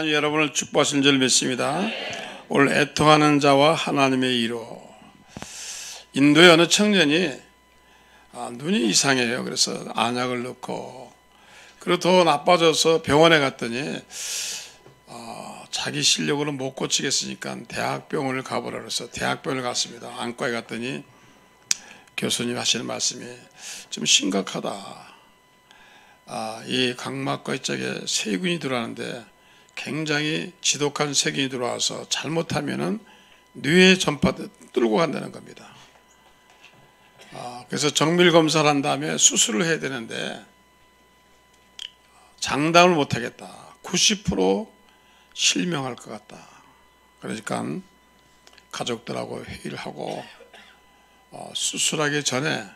하나님 여러분을 축복하신 줄 믿습니다. 오늘 애통하는 자와 하나님의 이로. 인도의 어느 청년이 눈이 이상해요. 그래서 안약을 넣고 그리고 더 나빠져서 병원에 갔더니 자기 실력으로 못 고치겠으니까 대학병원을 가보라 그래서 대학병원을 갔습니다. 안과에 갔더니 교수님 하시는 말씀이 좀 심각하다. 이 각막과 이쪽에 세균이 들어가는데 굉장히 지독한 세균이 들어와서 잘못하면은 뇌에 전파 뚫고 간다는 겁니다. 그래서 정밀 검사를 한 다음에 수술을 해야 되는데 장담을 못 하겠다. 90% 실명할 것 같다. 그러니까 가족들하고 회의를 하고 수술하기 전에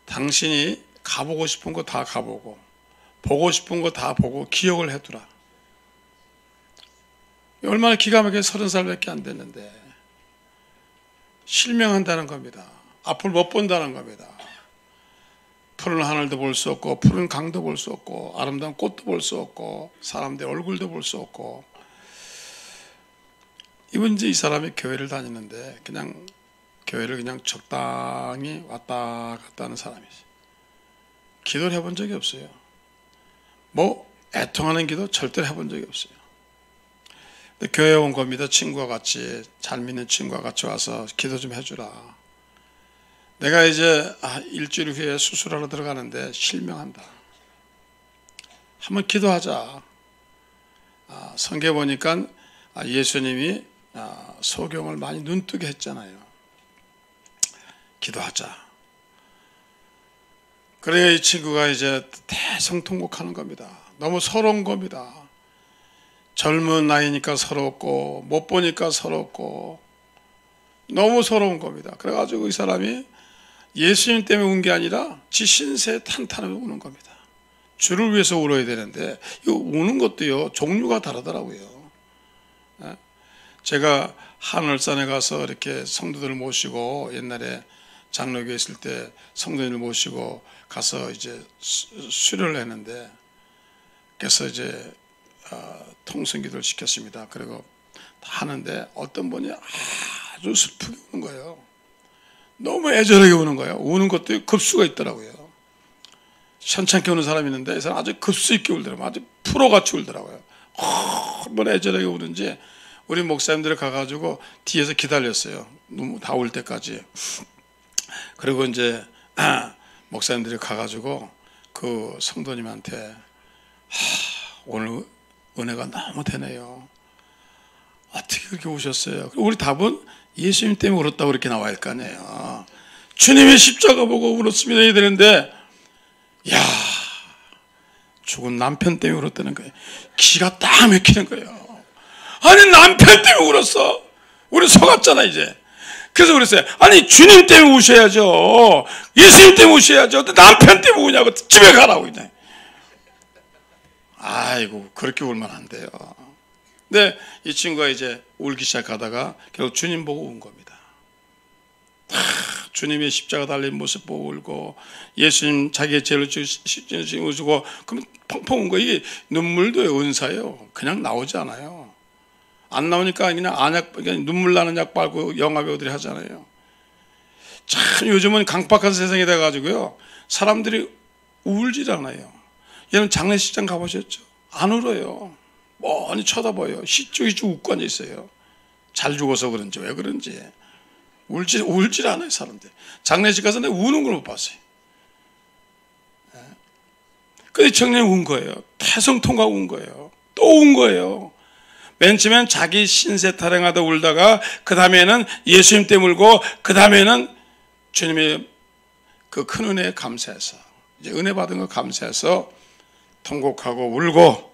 당신이 가보고 싶은 거 다 가보고 보고 싶은 거 다 보고 기억을 해두라. 얼마나 기가 막히게 30살밖에 안 됐는데 실명한다는 겁니다. 앞을 못 본다는 겁니다. 푸른 하늘도 볼 수 없고 푸른 강도 볼 수 없고 아름다운 꽃도 볼 수 없고 사람들의 얼굴도 볼 수 없고. 이번 이제 이 사람이 교회를 다니는데 그냥 교회를 그냥 적당히 왔다 갔다 하는 사람이지. 기도를 해본 적이 없어요. 뭐 애통하는 기도 절대로 해본 적이 없어요. 근데 교회에 온 겁니다. 친구와 같이, 잘 믿는 친구와 같이 와서 기도 좀 해주라. 내가 이제 일주일 후에 수술하러 들어가는데 실명한다. 한번 기도하자. 성경에 보니까 예수님이 소경을 많이 눈뜨게 했잖아요. 기도하자. 그러니까 이 친구가 이제 대성통곡하는 겁니다. 너무 서러운 겁니다. 젊은 나이니까 서럽고 못 보니까 서럽고 너무 서러운 겁니다. 그래가지고 이 사람이 예수님 때문에 운 게 아니라 지 신세 탄탄하게 우는 겁니다. 주를 위해서 울어야 되는데 이 우는 것도요 종류가 다르더라고요. 제가 하늘산에 가서 이렇게 성도들을 모시고 옛날에 장로교에 있을 때 성도님을 모시고 가서 이제 수료를 했는데 그래서 이제 통성기도를 시켰습니다. 그리고 하는데 어떤 분이 아주 슬프게 우는 거예요. 너무 애절하게 우는 거예요. 우는 것도 급수가 있더라고요. 현찮게 우는 사람이 있는데 이 사람 아주 급수 있게 울더라고요. 아주 프로같이 울더라고요. 얼마나 애절하게 우는지 우리 목사님들이 가가지고 뒤에서 기다렸어요. 다 울 때까지. 그리고 이제 목사님들이 가가지고 그 성도님한테 오늘 은혜가 너무 되네요. 어떻게 그렇게 우셨어요? 우리 답은 예수님 때문에 울었다고 이렇게 나와야 할 거 아니에요. 주님의 십자가 보고 울었으면 해야 되는데 야 죽은 남편 때문에 울었다는 거예요. 기가 딱 막히는 거예요. 아니 남편 때문에 울었어. 우리 속았잖아 이제. 그래서 그랬어요. 아니 주님 때문에 우셔야죠. 예수님 때문에 우셔야죠. 남편 때문에 우냐고 집에 가라고 그냥. 아이고 그렇게 울면 안 돼요. 근데 이 친구가 이제 울기 시작하다가 결국 주님 보고 운 겁니다. 주님의 십자가 달린 모습 보고 울고 예수님 자기의 죄를 지고 그럼 펑펑 운 거. 이게 눈물도 은사예요. 그냥 나오지 않아요. 안 나오니까 그냥 눈물 나는 약 빨고 영화 배우들이 하잖아요. 참 요즘은 강박한 세상이 돼가지고요 사람들이 울질 않아요. 얘는 장례식장 가보셨죠? 안 울어요. 뻔히 쳐다봐요. 희죽희죽 웃고 앉아 있어요. 잘 죽어서 그런지 왜 그런지 울질 않아요 사람들. 장례식 가서 내가 우는 걸 못 봤어요. 근데 청년이 운 거예요. 태성통곡 운 거예요. 또 운 거예요. 맨 처음엔 자기 신세 타령하다 울다가 그 다음에는 예수님 때문에 울고 그 다음에는 주님의 그 큰 은혜에 감사해서 이제 은혜 받은 거 감사해서 통곡하고 울고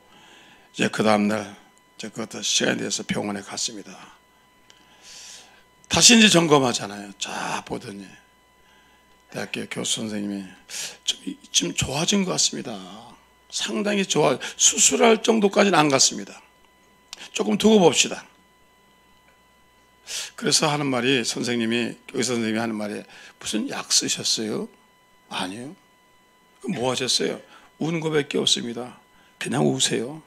이제 그 다음날 이제 그것도 시간이 돼서 병원에 갔습니다. 다시 이제 점검하잖아요. 자 보더니 대학교 교수 선생님이 좀 좋아진 것 같습니다. 상당히 수술할 정도까지는 안 갔습니다. 조금 두고 봅시다. 그래서 하는 말이 선생님이 의사 선생님이 하는 말이 무슨 약 쓰셨어요? 아니요. 뭐 하셨어요? 우는 것밖에 없습니다. 그냥 우세요.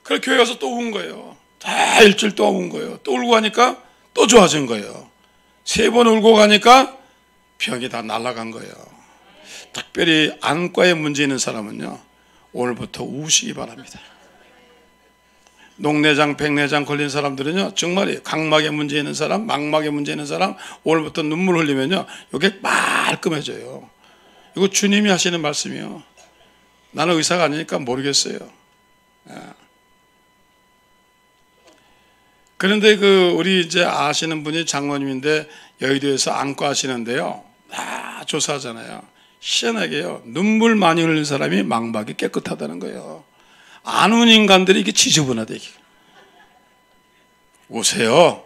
그래서 교회 가서 또 운 거예요. 다 일주일 동안 운 거예요. 또 울고 하니까 또 좋아진 거예요. 3번 울고 가니까 병이 다 날아간 거예요. 특별히 안과에 문제 있는 사람은요, 오늘부터 우시기 바랍니다. 녹내장, 백내장 걸린 사람들은요, 정말 각막에 문제 있는 사람, 망막에 문제 있는 사람, 오늘부터 눈물 흘리면요, 이게 말끔해져요. 이거 주님이 하시는 말씀이요. 나는 의사가 아니니까 모르겠어요. 그런데 우리 이제 아시는 분이 장로님인데 여의도에서 안과 하시는데요, 다 조사하잖아요. 희한하게요, 눈물 많이 흘리는 사람이 망막이 깨끗하다는 거예요. 안 운 인간들이 이게 지저분하다. 이게. 오세요.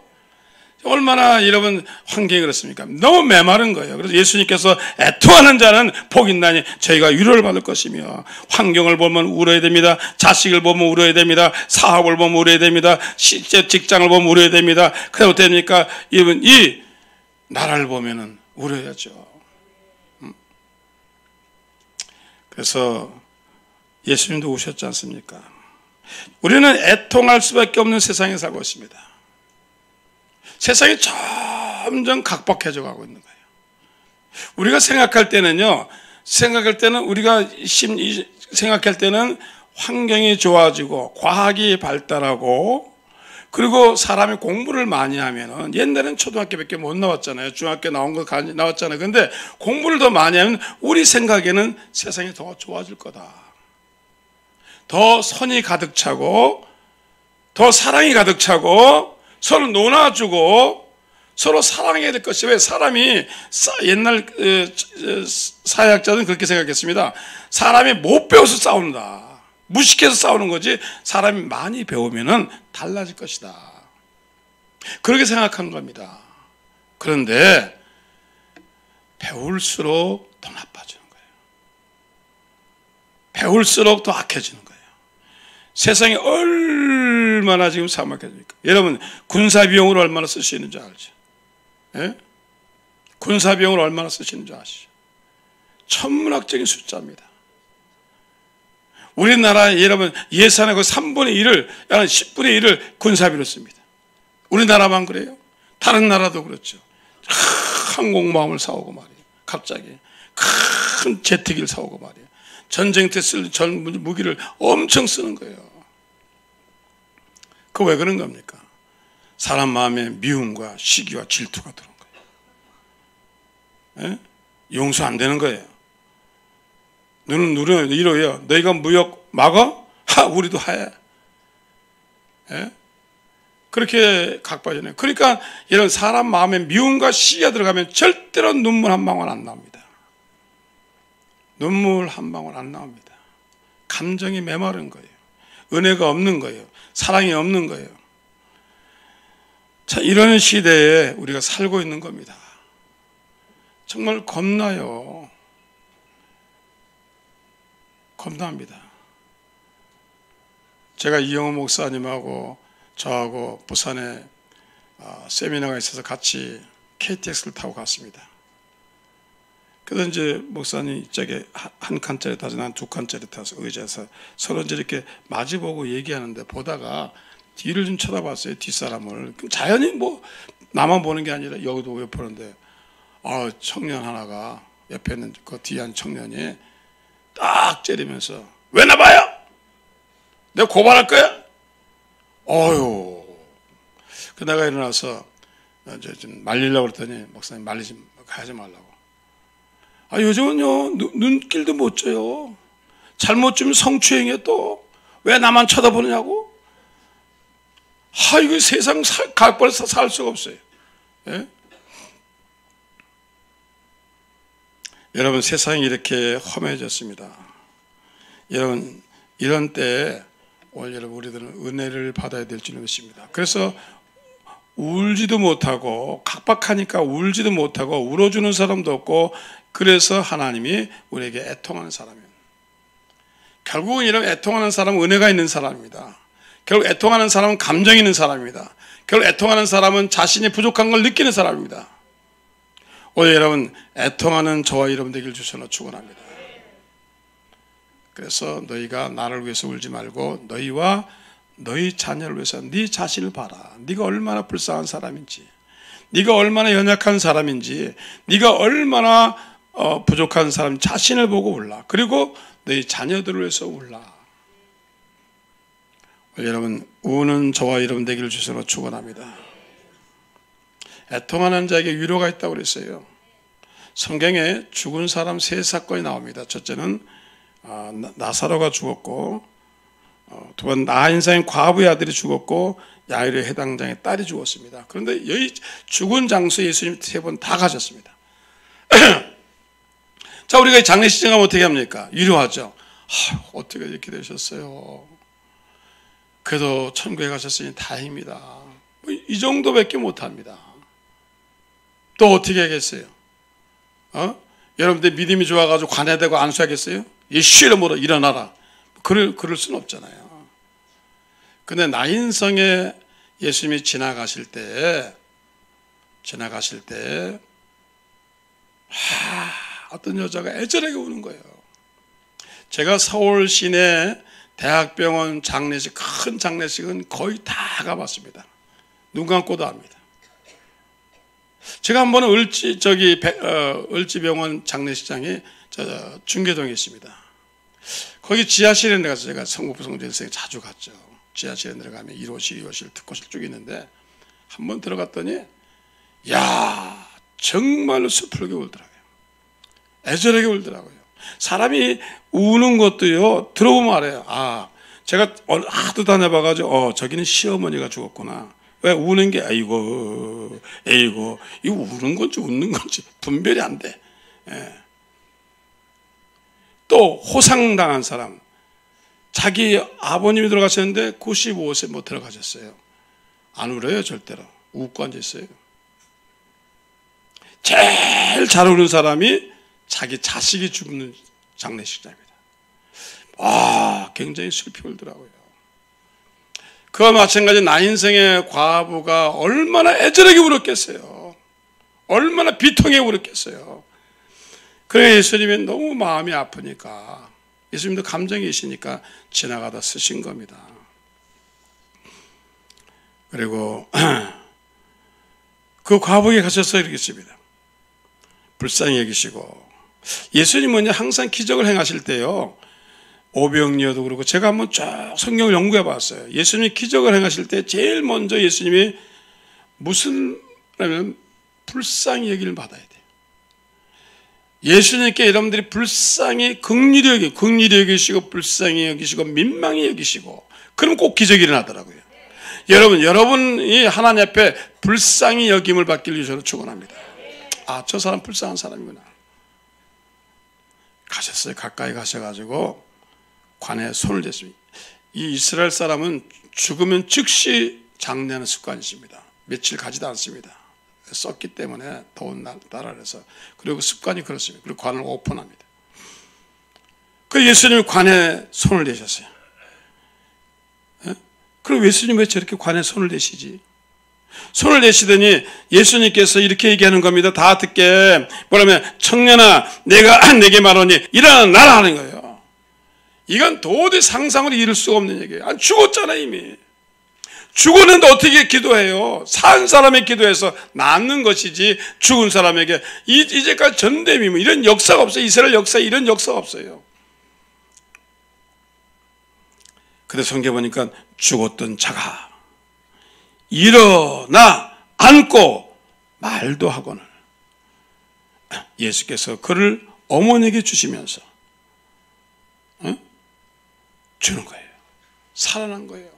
얼마나 여러분 환경이 그렇습니까? 너무 메마른 거예요. 그래서 예수님께서 애통하는 자는 복이 있나니 저희가 위로를 받을 것이며, 환경을 보면 울어야 됩니다. 자식을 보면 울어야 됩니다. 사업을 보면 울어야 됩니다. 실제 직장을 보면 울어야 됩니다. 그래서 어떻게 됩니까? 이 나라를 보면은 울어야죠. 그래서 예수님도 우셨지 않습니까? 우리는 애통할 수밖에 없는 세상에 살고 있습니다. 세상이 점점 각박해져 가고 있는 거예요. 우리가 생각할 때는 우리가 생각할 때는 환경이 좋아지고 과학이 발달하고, 그리고 사람이 공부를 많이 하면은, 옛날에는 초등학교밖에 못 나왔잖아요. 중학교 나온 거 나왔잖아요. 근데 공부를 더 많이 하면 우리 생각에는 세상이 더 좋아질 거다. 더 선이 가득 차고, 더 사랑이 가득 차고, 서로 논아주고 서로 사랑해야 될 것이, 왜 사람이 옛날 사회학자들은 그렇게 생각했습니다. 사람이 못 배워서 싸운다, 무식해서 싸우는 거지, 사람이 많이 배우면은 달라질 것이다, 그렇게 생각한 겁니다. 그런데 배울수록 더 나빠지는 거예요. 배울수록 더 악해지는 거예요. 세상이 얼마나 지금 사막해집니까? 여러분, 군사비용을 얼마나 쓰시는 줄 알죠? 예? 군사비용을 얼마나 쓰시는 줄 아시죠? 천문학적인 숫자입니다. 우리나라 여러분 예산의 3분의 1을, 약 10분의 1을 군사비로 씁니다. 우리나라만 그래요? 다른 나라도 그렇죠. 항공모함을 사오고 말이에요. 갑자기 큰 제트기를 사오고 말이에요. 전쟁 때 쓸 전 무기를 엄청 쓰는 거예요. 그 왜 그런 겁니까? 사람 마음에 미움과 시기와 질투가 들어온 거예요. 예? 용서 안 되는 거예요. 너는 이러요. 너희가 무역 막아? 우리도 해. 예? 그렇게 각박이네요. 그러니까 이런 사람 마음에 미움과 시기가 들어가면 절대로 눈물 한 방울 안 나옵니다. 눈물 한 방울 안 나옵니다. 감정이 메마른 거예요. 은혜가 없는 거예요. 사랑이 없는 거예요. 자, 이런 시대에 우리가 살고 있는 겁니다. 정말 겁나요. 겁납니다. 제가 이영호 목사님하고 저하고 부산에 세미나가 있어서 같이 KTX를 타고 갔습니다. 그래서 이제 목사님 이쪽에 한 칸짜리 타서 난 2칸짜리 타서 의자에서 서로 이제 이렇게 마주보고 얘기하는데, 보다가 뒤를 좀 쳐다봤어요. 뒷사람을. 자연히 뭐 나만 보는 게 아니라 여기도 왜 보는데, 청년 하나가, 옆에 있는 그 뒤에 한 청년이 딱 째리면서, 왜 나봐요? 내가 고발할 거야? 어휴. 그 내가 일어나서 이제 좀 말리려고 그랬더니, 목사님 가지 말라고. 요즘은요, 눈길도 못 줘요. 잘못 주면 성추행이에요. 또 왜 나만 쳐다보느냐고. 이거 세상 각벌에서 살 수가 없어요. 예? 여러분, 세상이 이렇게 험해졌습니다. 여러분, 이런 때에 오늘 여러분 우리들은 은혜를 받아야 될 줄 믿습니다. 그래서 울지도 못하고, 각박하니까 울지도 못하고, 울어주는 사람도 없고, 그래서 하나님이 우리에게 애통하는 사람이에요. 결국은 이런 애통하는 사람은 은혜가 있는 사람입니다. 결국 애통하는 사람은 감정이 있는 사람입니다. 결국 애통하는 사람은 자신이 부족한 걸 느끼는 사람입니다. 오늘 여러분, 애통하는 저와 여러분 되길 주셔서 축원합니다. 그래서 너희가 나를 위해서 울지 말고 너희와 너희 자녀를 위해서 네 자신을 봐라. 네가 얼마나 불쌍한 사람인지, 네가 얼마나 연약한 사람인지, 네가 얼마나 부족한 사람 자신을 보고 울라. 그리고 너희 자녀들을 위해서 울라. 여러분, 우는 저와 여러분 되기를 주시로 축원합니다. 애통하는 자에게 위로가 있다고 그랬어요. 성경에 죽은 사람 세 사건이 나옵니다. 첫째는 나사로가 죽었고, 두 번 나인상의 과부의 아들이 죽었고, 야이로의 해당장의 딸이 죽었습니다. 그런데 여기 죽은 장소에 예수님이 세 번 다 가셨습니다. 자, 우리가 장례식장 가면 어떻게 합니까? 위로하죠. 어떻게 이렇게 되셨어요? 그래도 천국에 가셨으니 다행입니다. 이 정도밖에 못합니다. 또 어떻게 하겠어요? 여러분들 믿음이 좋아가지고 관해대고 안수하겠어요? 예수 이름으로 일어나라. 그럴 수는 없잖아요. 근데 나인성에 예수님이 지나가실 때 어떤 여자가 애절하게 우는 거예요. 제가 서울 시내 대학병원 장례식, 큰 장례식은 거의 다 가봤습니다. 눈 감고도 합니다. 제가 한 번은 을지병원 장례식장이 중계동에 있습니다. 거기 지하실에 내가서 제가 성북부 성전에 자주 갔죠. 지하실에 내려가면 1호실, 2호실, 특호실 쭉 있는데 한 번 들어갔더니 야, 정말로 슬프게 울더라고요. 애절하게 울더라고요. 사람이 우는 것도요, 들어보면 알아요. 제가 하도 다녀봐가지고 저기는 시어머니가 죽었구나. 왜 우는 게 에이고 이거 우는 건지 웃는 건지 분별이 안 돼. 또 호상당한 사람, 자기 아버님이 들어가셨는데 95세 못 들어가셨어요. 안 울어요 절대로. 웃고 앉아있어요. 제일 잘 우는 사람이 자기 자식이 죽는 장례식장입니다. 굉장히 슬피 울더라고요. 그와 마찬가지 나인성의 과부가 얼마나 애절하게 울었겠어요. 얼마나 비통하게 울었겠어요. 그래 예수님이 너무 마음이 아프니까, 예수님도 감정이 있으니까 지나가다 쓰신 겁니다. 그리고 그 과부에게 가셔서 이렇게 했습니다. 불쌍히 여기시고, 예수님은 항상 기적을 행하실 때요, 오병이어도 그렇고, 제가 한번 쭉 성경을 연구해 봤어요. 예수님이 기적을 행하실 때 제일 먼저 예수님이 무슨 하면 불쌍히 여기를 받아야 돼요. 예수님께 여러분들이 불쌍히 긍휼히 여기시고 불쌍히 여기시고 민망히 여기시고, 그럼 꼭 기적이 일어나더라고요. 여러분이 하나님 앞에 불쌍히 여김을 받기를 저는 축원합니다. 저 사람 불쌍한 사람이구나. 가셨어요. 가까이 가셔가지고 관에 손을 댔습니다. 이 이스라엘 사람은 죽으면 즉시 장례하는 습관이 있습니다. 며칠 가지도 않습니다. 썼기 때문에 더운 나라라서. 그리고 습관이 그렇습니다. 그리고 관을 오픈합니다. 그 예수님이 관에 손을 대셨어요. 그럼 예수님 왜 저렇게 관에 손을 대시지? 손을 대시더니 예수님께서 이렇게 얘기하는 겁니다. 다 듣게. 뭐라면, 청년아, 내가 내게 말하니 일어나라 하는 거예요. 이건 도저히 상상으로 이룰 수가 없는 얘기예요. 죽었잖아 이미. 죽었는데 어떻게 기도해요? 산 사람의 기도해서 낫는 것이지 죽은 사람에게 이제까지 전됨이 뭐 이런 역사가 없어요. 이스라엘 역사에 이런 역사가 없어요. 근데 성경 보니까 죽었던 자가 일어나 앉고 말도 하거늘 예수께서 그를 어머니에게 주시면서 주는 거예요. 살아난 거예요.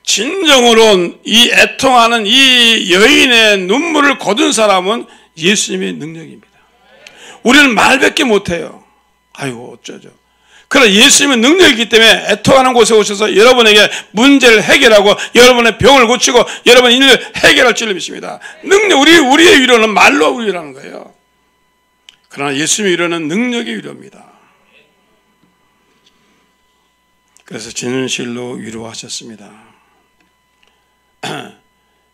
진정으로 이 애통하는 이 여인의 눈물을 거둔 사람은 예수님의 능력입니다. 우리는 말밖에 못해요. 아이고 어쩌죠. 그러나 예수님의 능력이 있기 때문에 애통하는 곳에 오셔서 여러분에게 문제를 해결하고 여러분의 병을 고치고 여러분의 일을 해결할 줄 믿습니다. 능력, 우리의 위로는 말로 위로하는 거예요. 그러나 예수님의 위로는 능력의 위로입니다. 그래서 진실로 위로하셨습니다.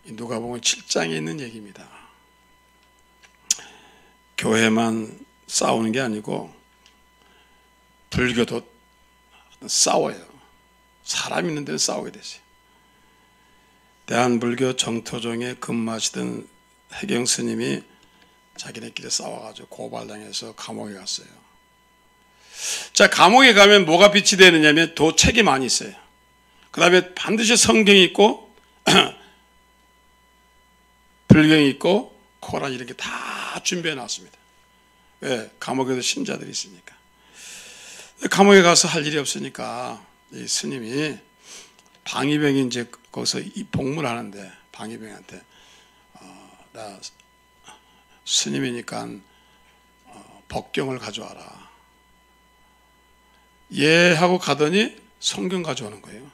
누가복음 7장에 있는 얘기입니다. 교회만 싸우는 게 아니고 불교도 싸워요. 사람 있는 데는 싸우게 되지. 대한불교 정토종에 근무하시던 해경 스님이 자기네끼리 싸워가지고 고발당해서 감옥에 갔어요. 자, 감옥에 가면 뭐가 빛이 되느냐면 책이 많이 있어요. 그 다음에 반드시 성경이 있고 불경이 있고 코란 이렇게 다 준비해 놨습니다. 왜? 감옥에도 신자들이 있으니까. 감옥에 가서 할 일이 없으니까 이 스님이 방위병이 이제 거기서 복무를 하는데 방위병한테 나 스님이니까 법경을 가져와라. 예 하고 가더니 성경 가져오는 거예요.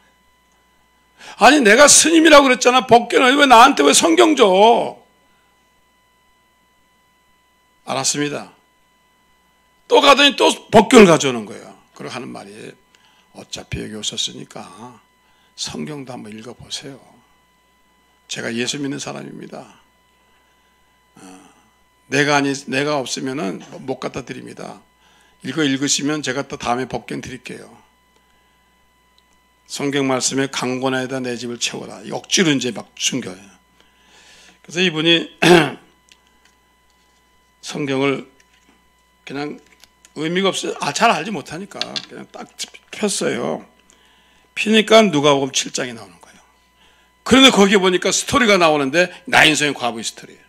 아니 내가 스님이라고 그랬잖아. 법경을 왜 나한테 왜 성경 줘? 알았습니다. 또 가더니 또 법경을 가져오는 거예요. 그러고 하는 말이 어차피 여기 오셨으니까 성경도 한번 읽어보세요. 제가 예수 믿는 사람입니다. 내가 없으면은 못 갖다 드립니다. 읽으시면 제가 또 다음에 법경 드릴게요. 성경 말씀에 강권에다 내 집을 채워라. 억지로 이제 막 숨겨요. 그래서 이분이 성경을 그냥 의미가 없어요. 잘 알지 못하니까 그냥 딱 폈어요. 피니까 누가복음 7장이 나오는 거예요. 그런데 거기에 보니까 스토리가 나오는데 나인성의 과부의 스토리예요.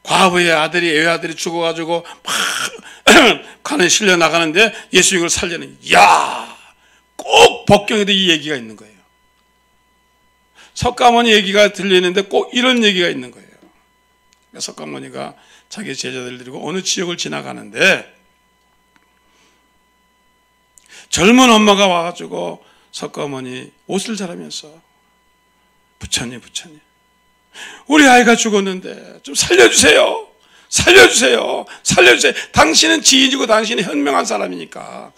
과부의 아들이 외아들이 죽어가지고 막 관에 실려 나가는데 예수 이걸 살려는. 이야, 꼭 법경에도 이 얘기가 있는 거예요. 석가모니 얘기가 들리는데 꼭 이런 얘기가 있는 거예요. 석가모니가 자기 제자들 데리고 어느 지역을 지나가는데 젊은 엄마가 와가지고 석가모니 옷을 자르면서 부처님 우리 아이가 죽었는데 좀 살려주세요. 당신은 지인이고 당신은 현명한 사람이니까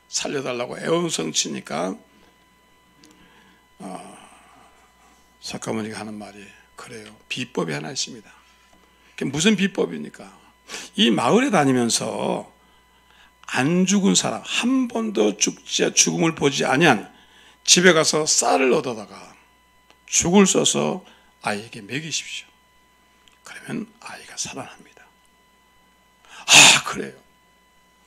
살려달라고 애원성치니까 석가모니가 하는 말이 그래요. 비법이 하나 있습니다. 그게 무슨 비법입니까? 이 마을에 다니면서 안 죽은 사람, 한 번도 죽음을 보지 아니한 집에 가서 쌀을 얻어다가 죽을 써서 아이에게 먹이십시오. 그러면 아이가 살아납니다. 아, 그래요.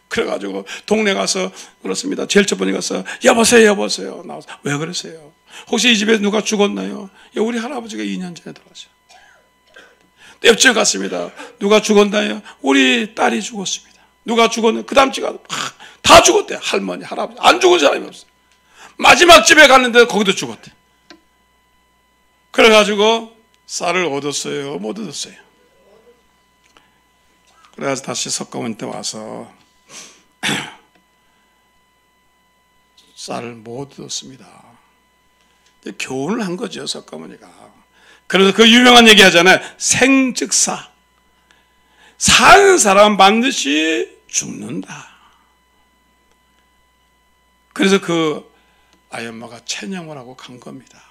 그래가지고 동네 가서 그렇습니다. 제일 첫 번째 가서 여보세요 나와서 왜 그러세요? 혹시 이 집에 누가 죽었나요? 우리 할아버지가 2년 전에 돌아가셨어요. 옆집에 갔습니다. 누가 죽었나요? 우리 딸이 죽었습니다. 누가 죽었나요? 그 다음 집에 다 죽었대. 할머니, 할아버지. 안 죽은 사람이 없어요. 마지막 집에 갔는데 거기도 죽었대. 그래가지고 쌀을 얻었어요? 못 얻었어요? 그래서 다시 석가모니 때 와서 쌀을 못 얻었습니다. 교훈을 한 거죠, 석가모니가. 그래서 그 유명한 얘기 하잖아요. 생즉사. 사는 사람 반드시 죽는다. 그래서 그 아이 엄마가 체념을 하고 간 겁니다.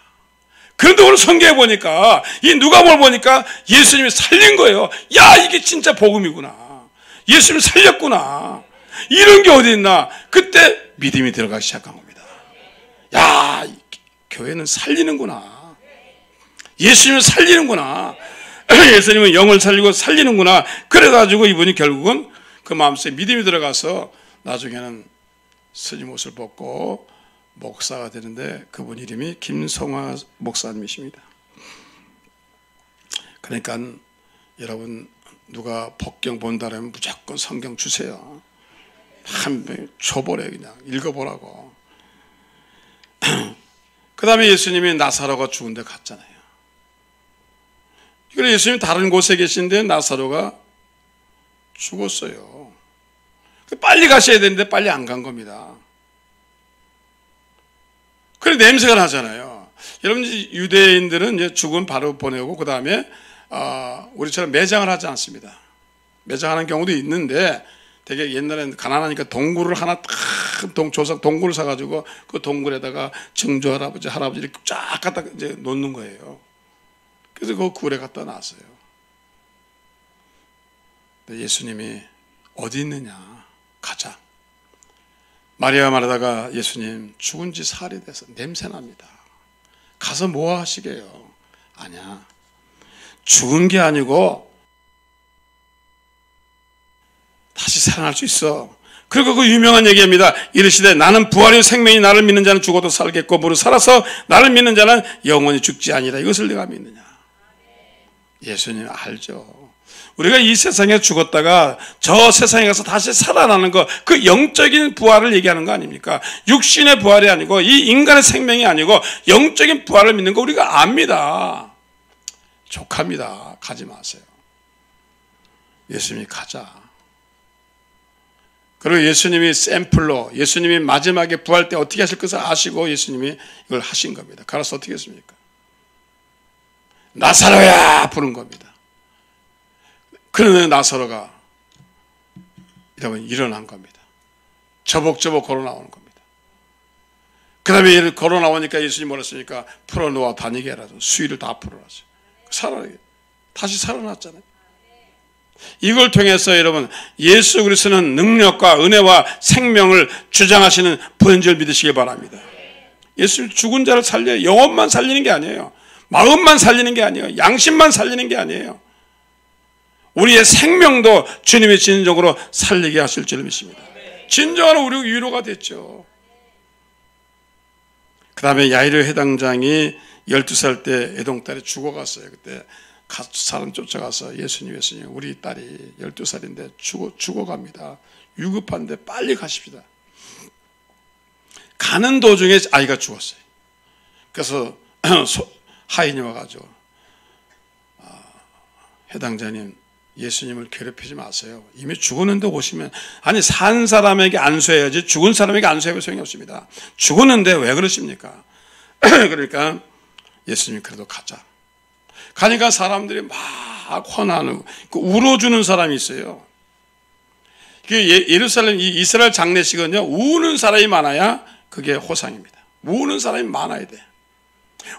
그런데 오늘 성경에 보니까 이 누가복음을 보니까 예수님이 살린 거예요. 야, 이게 진짜 복음이구나. 예수님이 살렸구나. 이런 게 어디 있나. 그때 믿음이 들어가기 시작한 겁니다. 야, 교회는 살리는구나. 예수님을 살리는구나. 예수님은 영을 살리고 살리는구나. 그래가지고 이분이 결국은 그 마음속에 믿음이 들어가서 나중에는 스님 옷을 벗고 목사가 되는데 그분 이름이 김성화 목사님이십니다. 그러니까 여러분 누가 법경 본다라면 무조건 성경 주세요. 한 줘보래 그냥 읽어보라고. 그 다음에 예수님이 나사로가 죽은 데 갔잖아요. 그래서 예수님이 다른 곳에 계신데 나사로가 죽었어요. 빨리 가셔야 되는데 빨리 안 간 겁니다. 그래 냄새가 나잖아요. 여러분 유대인들은 이제 죽은 바로 보내고 그 다음에 우리처럼 매장을 하지 않습니다. 매장하는 경우도 있는데 되게 옛날에는 가난하니까 동굴을 하나 조상 동굴을 사가지고 그 동굴에다가 증조 할아버지 할아버지를 쫙 갖다 이제 놓는 거예요. 그래서 그 굴에 갖다 놨어요. 근데 예수님이 어디 있느냐 가자. 마리아 마르다가 예수님 죽은 지 사흘이 돼서 냄새납니다. 가서 뭐 하시게요? 아니야. 죽은 게 아니고 다시 살아날 수 있어. 그리고 그 유명한 얘기입니다. 이르시되 나는 부활이요 생명이 나를 믿는 자는 죽어도 살겠고 무릇 살아서 나를 믿는 자는 영원히 죽지 아니라. 이것을 내가 믿느냐. 예수님 알죠. 우리가 이 세상에 죽었다가 저 세상에 가서 다시 살아나는 거, 그 영적인 부활을 얘기하는 거 아닙니까? 육신의 부활이 아니고 이 인간의 생명이 아니고 영적인 부활을 믿는 거 우리가 압니다. 족합니다. 가지 마세요. 예수님이 가자. 그리고 예수님이 샘플로, 예수님이 마지막에 부활 때 어떻게 하실 것을 아시고 예수님이 이걸 하신 겁니다. 가서 어떻게 했습니까? 나사로야 부른 겁니다. 그러면 나사로가 여러분 일어난 겁니다. 저벅저벅 걸어 나오는 겁니다. 그 다음에 얘를 걸어 나오니까 예수님이 뭐라 했습니까? 풀어놓아 다니게 해라. 수위를 다 풀어놨어요. 다시 살아났잖아요. 이걸 통해서 여러분 예수 그리스도는 능력과 은혜와 생명을 주장하시는 분인 줄 믿으시기 바랍니다. 예수 죽은 자를 살려요. 영혼만 살리는 게 아니에요. 마음만 살리는 게 아니에요. 양심만 살리는 게 아니에요. 우리의 생명도 주님이 진정으로 살리게 하실 줄 믿습니다. 진정한 우리 위로가 됐죠. 그 다음에 야이로 해당장이 12살 때 애동딸이 죽어갔어요. 그때 사람 쫓아가서 예수님 우리 딸이 12살인데 죽어갑니다. 위급한데 빨리 가십시다. 가는 도중에 아이가 죽었어요. 그래서 하인이 와가지고 해당자님 예수님을 괴롭히지 마세요. 이미 죽었는데 오시면, 아니 산 사람에게 안수해야지 죽은 사람에게 안수해도 소용이 없습니다. 죽었는데 왜 그러십니까? 그러니까 예수님이 그래도 가자. 가니까 사람들이 막 환호하는, 울어주는 사람이 있어요. 예루살렘 이 이스라엘 장례식은요, 우는 사람이 많아야 그게 호상입니다. 우는 사람이 많아야 돼.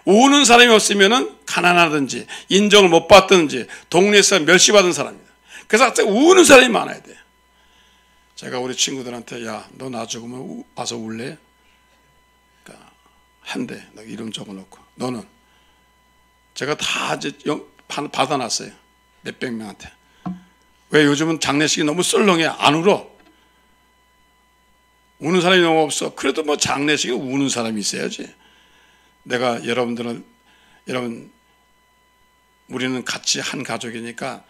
우는 사람이 없으면은 가난하든지 인정을 못 받든지 동네에서 멸시받은 사람입니다. 그래서 우는 사람이 많아야 돼. 제가 우리 친구들한테 야, 너 나 죽으면 와서 울래? 그러니까 한대 이름 적어놓고 너는 제가 다 이제 받아놨어요. 몇백 명한테. 왜 요즘은 장례식이 너무 썰렁해. 안 울어. 우는 사람이 너무 없어. 그래도 뭐 장례식에 우는 사람이 있어야지. 내가 여러분 우리는 같이 한 가족이니까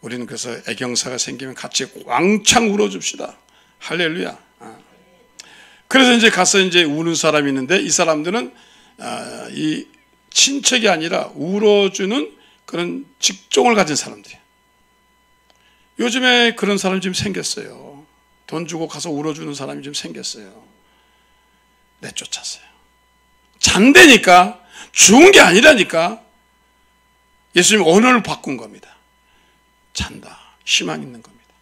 우리는 그래서 애경사가 생기면 같이 왕창 울어줍시다. 할렐루야. 그래서 이제 가서 이제 우는 사람이 있는데 이 사람들은 이 친척이 아니라 울어주는 그런 직종을 가진 사람들이에요. 요즘에 그런 사람이 좀 생겼어요. 돈 주고 가서 울어주는 사람이 좀 생겼어요. 내쫓았어요. 잔대니까, 죽은 게 아니라니까. 예수님 언어를 바꾼 겁니다. 잔다. 희망 있는 겁니다.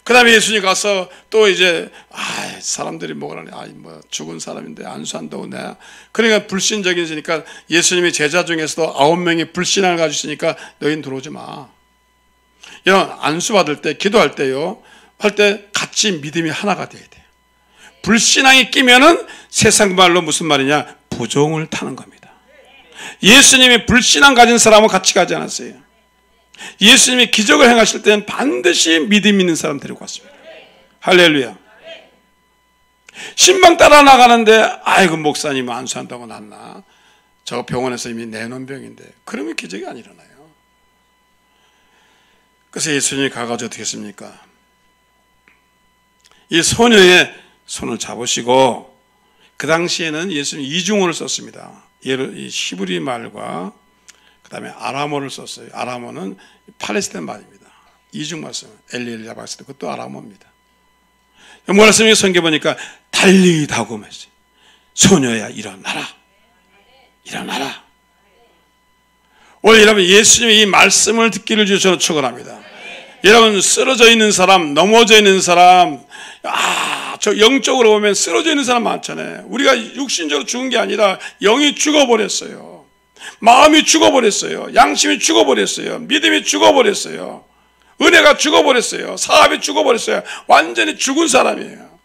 그 다음에 예수님 가서 또 이제, 사람들이 뭐라니, 뭐 죽은 사람인데 안수한다고 내가. 그러니까 불신적이니까 예수님이 제자 중에서도 9명이 불신을 가지고 있으니까 너희는 들어오지 마. 이런 안수받을 때, 기도할 때요, 할 때 같이 믿음이 하나가 돼야 돼요. 불신앙이 끼면은 세상 말로 무슨 말이냐? 부종을 타는 겁니다. 예수님이 불신앙 가진 사람하고 같이 가지 않았어요. 예수님이 기적을 행하실 때는 반드시 믿음 있는 사람 데리고 왔습니다. 할렐루야. 신방 따라 나가는데 아이고 목사님 안수한다고 났나? 저 병원에서 이미 내놓은 병인데 그러면 기적이 안 일어나요. 그래서 예수님이 가가지고 어떻게 했습니까? 이 소녀의 손을 잡으시고, 그 당시에는 예수님 이중어를 썼습니다. 이 히브리 말과 그 다음에 아람어를 썼어요. 아람어는 팔레스타인 말입니다. 이중말 써요. 엘리엘리라 봤을 때 그것도 아람어입니다. 뭐라 쓰면 성경 보니까 달리다고 했어요. 소녀야 일어나라. 일어나라. 오늘 여러분 예수님의 이 말씀을 듣기를 주셔서 저는 축원합니다. 여러분 쓰러져 있는 사람, 넘어져 있는 사람, 저 영적으로 보면 쓰러져 있는 사람 많잖아요. 우리가 육신적으로 죽은 게 아니라 영이 죽어버렸어요. 마음이 죽어버렸어요. 양심이 죽어버렸어요. 믿음이 죽어버렸어요. 은혜가 죽어버렸어요. 사업이 죽어버렸어요. 완전히 죽은 사람이에요.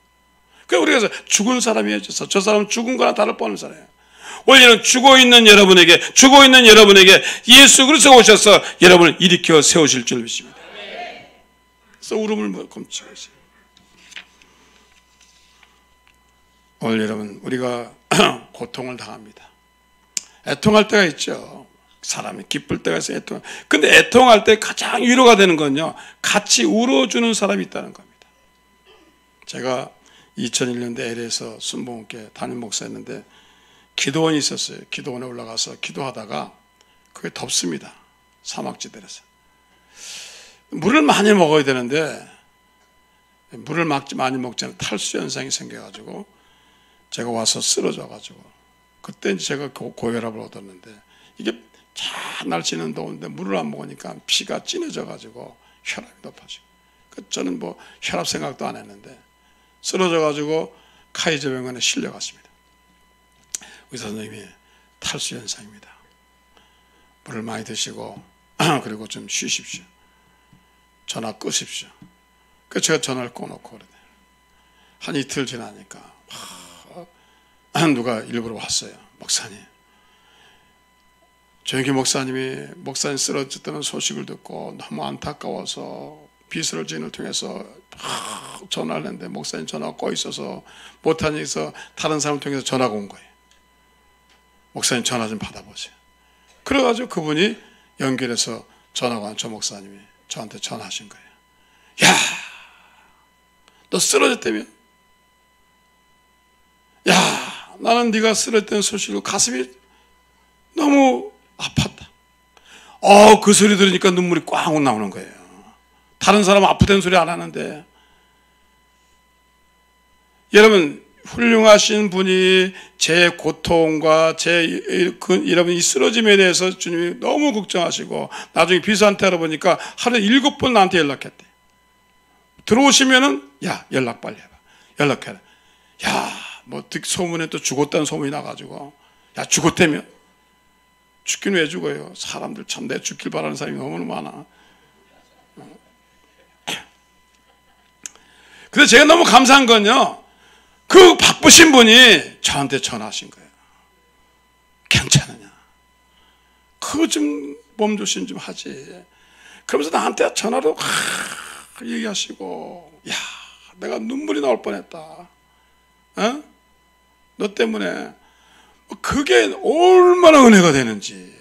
우리가 죽은 사람이 해줘서 저 사람은 죽은 거나 다를 뻔한 사람이에요. 원래는 죽어있는 여러분에게 예수 그리스도가 오셔서 여러분을 일으켜 세우실 줄 믿습니다. 그래서 울음을 금치고 있어요. 오늘 여러분, 우리가 고통을 당합니다. 애통할 때가 있죠. 사람이 기쁠 때가 있어요. 근데 애통할 때 가장 위로가 되는 건요, 같이 울어주는 사람이 있다는 겁니다. 제가 2001년도에 LA에서 순복음교회 담임 목사였는데 기도원이 있었어요. 기도원에 올라가서 기도하다가 그게 덥습니다. 사막지대라서 물을 많이 먹어야 되는데 물을 많이 먹지 않으면 탈수 현상이 생겨가지고 제가 와서 쓰러져가지고 그때 제가 고혈압을 얻었는데, 이게 자 날씨는 더운데 물을 안 먹으니까 피가 진해져가지고 혈압이 높아지고, 저는 뭐 혈압 생각도 안 했는데 쓰러져가지고 카이저 병원에 실려갔습니다. 의사 선생님이 탈수 현상입니다. 물을 많이 드시고 그리고 좀 쉬십시오. 전화 끄십시오. 그래서 제가 전화를 꺼놓고 그러네요. 한 이틀 지나니까 누가 일부러 왔어요. 목사님, 조영기 목사님 쓰러졌다는 소식을 듣고 너무 안타까워서 비서를 지인을 통해서 전화를 했는데 목사님 전화가 꺼 있어서 못하니까 다른 사람을 통해서 전화가 온 거예요. 목사님 전화 좀 받아보세요. 그래가지고 그분이 연결해서 전화가 온 저 목사님이 저한테 전화하신 거예요. 야, 너 쓰러졌다며? 야, 나는 네가 쓰러졌다는 소식으로 가슴이 너무 아팠다. 그 소리 들으니까 눈물이 꽝 나오는 거예요. 다른 사람 아프다는 소리 안 하는데. 여러분, 훌륭하신 분이 제 고통과 여러분 이 쓰러짐에 대해서 주님이 너무 걱정하시고, 나중에 비서한테 알아보니까 하루에 7번 나한테 연락했대. 들어오시면은 야, 연락 빨리 해봐. 연락해라. 야, 뭐 소문에 또 죽었다는 소문이 나가지고, 야, 죽었다며? 죽긴 왜 죽어요? 사람들 참 내 죽길 바라는 사람이 너무 많아. 근데 제가 너무 감사한 건요, 그 바쁘신 분이 저한테 전화하신 거예요. 괜찮으냐? 그거 좀 몸조심 좀 하지. 그러면서 나한테 전화로 얘기하시고, 야, 내가 눈물이 나올 뻔했다. 너 때문에. 그게 얼마나 은혜가 되는지.